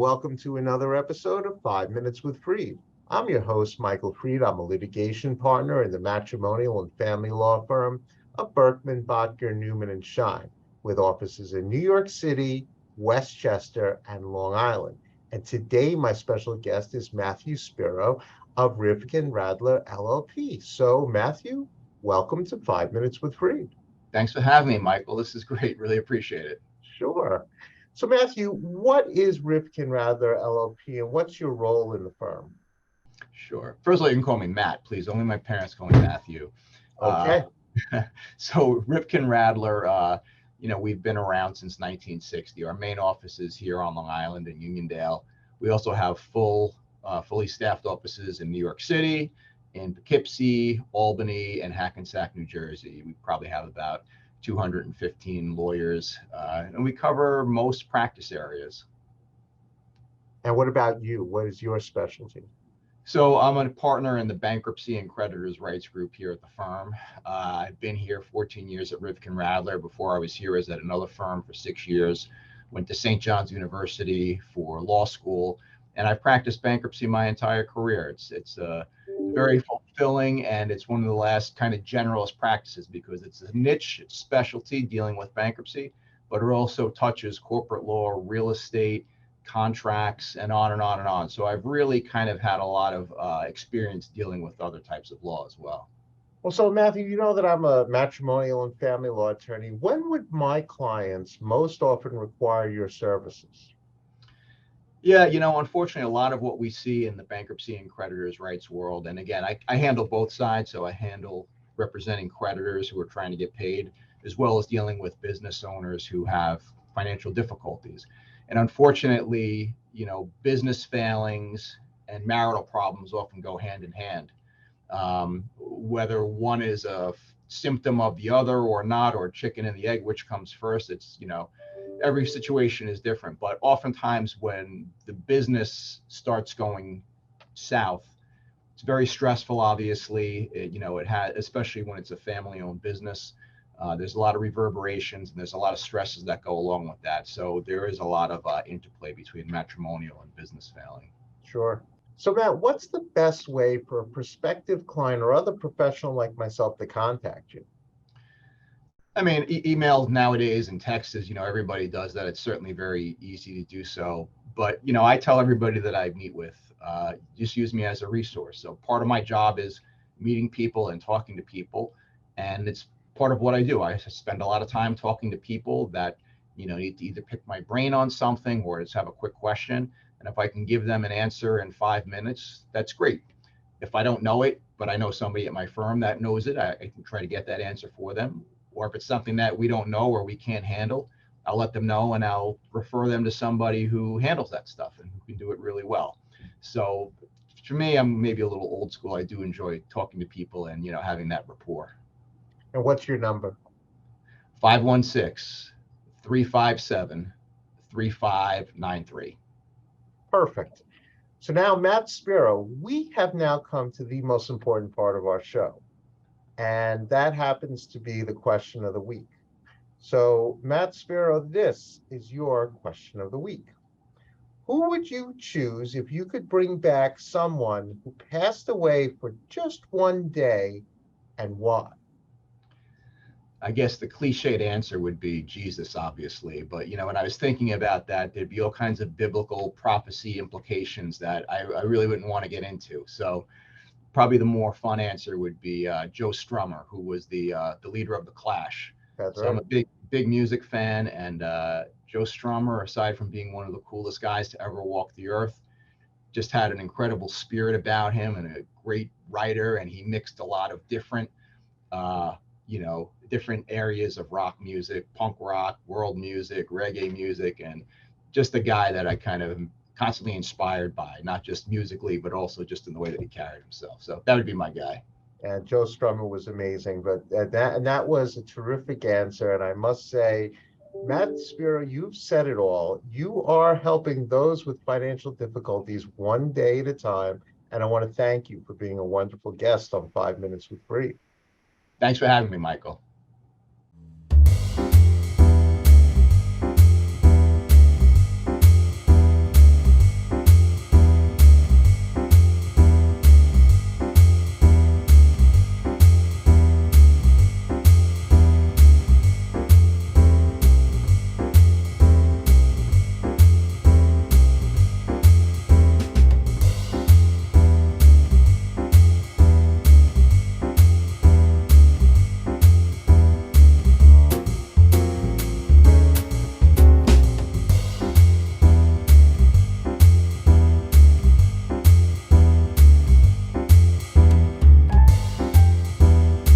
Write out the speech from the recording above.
welcome to another episode of 5 Minutes with Freed. I'm your host, Michael Freed. I'm a litigation partner in the matrimonial and family law firm of Berkman, Botker, Newman, and Schein, with offices in New York City, Westchester, and Long Island. And today, my special guest is Matthew Spero of Rivkin, Rattler, LLP. So, Matthew, welcome to 5 Minutes with Freed. Thanks for having me, Michael. This is great. Really appreciate it. Sure. So, Matthew, what is Rivkin Rattler LLP and what's your role in the firm? Sure. First of all, you can call me Matt, please. Only my parents call me Matthew. Okay. So Rivkin Rattler, we've been around since 1960. Our main office is here on Long Island in Uniondale. We also have fully staffed offices in New York City, in Poughkeepsie, Albany, and Hackensack, New Jersey. We probably have about 215 lawyers, and we cover most practice areas. And what about you? What is your specialty? So I'm a partner in the bankruptcy and creditors' rights group here at the firm. I've been here 14 years at Rivkin Rattler. Before I was here, I was at another firm for 6 years, went to St. John's University for law school, and I've practiced bankruptcy my entire career. It's very fulfilling, and it's one of the last kind of generalist practices because it's a niche specialty dealing with bankruptcy, but it also touches corporate law, real estate, contracts, and on and on and on. So I've really kind of had a lot of experience dealing with other types of law as well. Well, so Matthew, you know that I'm a matrimonial and family law attorney. When would my clients most often require your services? Yeah, unfortunately, a lot of what we see in the bankruptcy and creditors' rights world, and again, I handle both sides. So I handle representing creditors who are trying to get paid, as well as dealing with business owners who have financial difficulties. And unfortunately, business failings and marital problems often go hand in hand. Whether one is a symptom of the other or not, or chicken and the egg, which comes first, it's, every situation is different. But oftentimes when the business starts going south, it's very stressful, obviously. It has, especially when it's a family-owned business. There's a lot of reverberations and there's a lot of stresses that go along with that. So there is a lot of interplay between matrimonial and business failing. Sure. So Matt, what's the best way for a prospective client or other professional like myself to contact you? I mean, email nowadays and text is, everybody does that. It's certainly very easy to do so. But, I tell everybody that I meet with, just use me as a resource. So part of my job is meeting people and talking to people. And it's part of what I do. I spend a lot of time talking to people that, need to either pick my brain on something or just have a quick question. And if I can give them an answer in 5 minutes, that's great. If I don't know it, but I know somebody at my firm that knows it, I can try to get that answer for them. Or if it's something that we don't know or we can't handle, I'll let them know and I'll refer them to somebody who handles that stuff and who can do it really well. So for me, I'm maybe a little old school. I do enjoy talking to people and, having that rapport. And what's your number? 516-357-3593. Perfect. So now, Matt Spero, we have now come to the most important part of our show. And that happens to be the question of the week. So, Matt Spero, this is your question of the week. Who would you choose if you could bring back someone who passed away for just one day, and why? I guess the cliched answer would be Jesus, obviously. But, when I was thinking about that, there'd be all kinds of biblical prophecy implications that I really wouldn't want to get into. So probably the more fun answer would be Joe Strummer, who was the leader of the Clash. That's So right. I'm a big music fan, and Joe Strummer, aside from being one of the coolest guys to ever walk the earth, just had an incredible spirit about him and a great writer. And he mixed a lot of different different areas of rock music, punk rock, world music, reggae music, and just a guy that I kind of constantly inspired by, not just musically, but also just in the way that he carried himself. So that would be my guy. And Joe Strummer was amazing, but that was a terrific answer. And I must say, Matt Spero, you've said it all. You are helping those with financial difficulties one day at a time. And I want to thank you for being a wonderful guest on 5 Minutes with Freed. Thanks for having me, Michael.